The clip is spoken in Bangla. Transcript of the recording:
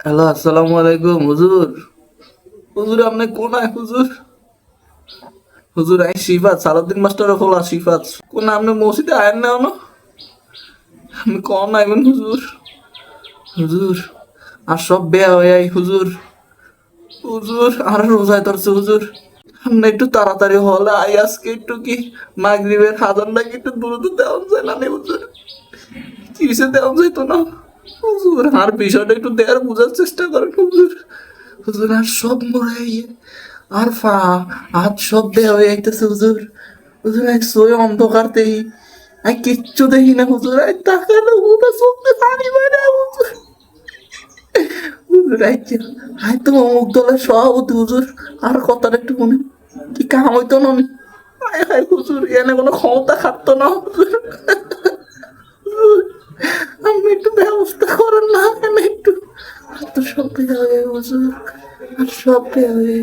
হ্যালো, আসসালামু আলাইকুম হুজুর। হুজুর আপনি কোনায় হুজুর? হুজুর আই শিফাত সালাউদ্দিন মাস্টারের ফলা শিফাত। কোন আপনি মসজিদে আয়েন না ono? আপনি কোন আইবেন হুজুর? হুজুর আর সব বেয়া হয়ে আই হুজুর। হুজুর আর রোজায় ধরছে হুজুর। আপনি একটু তাড়াতাড়ি হলে আই আজকে একটু কি মাগরিবের আজানটাকে একটু দ্রুত দেওয়া যায় না রে হুজুর? কিসে দেওয়া যাইতো না? হুজুর আর বিষয়টা একটু দেয়ার বোঝার চেষ্টা করেন হুজুর। হুজুর আর সব মরে গিয়ে আর হাত সব দেয়া হয়ে যাইতেছে হুজুর। হুজুর এক সোয়ে অন্ধকার দেখি, আমি কিচ্ছু দেখি না হুজুর। আমি তাকালে হুদা চোখে পানি বের হয় হুজুর। হুজুর আই তো অমুক দলের সভাপতি হুজুর। আর কথাটা একটু মনে কি কাম হইতো না? হায় হায় হুজুর এনে কোনো ক্ষমতা খাটতো না হুজুর। আপনি একটু ব্যবস্থা করেন না এনে একটু। আর তো সব হয়ে হুজুর, আর সব হয়ে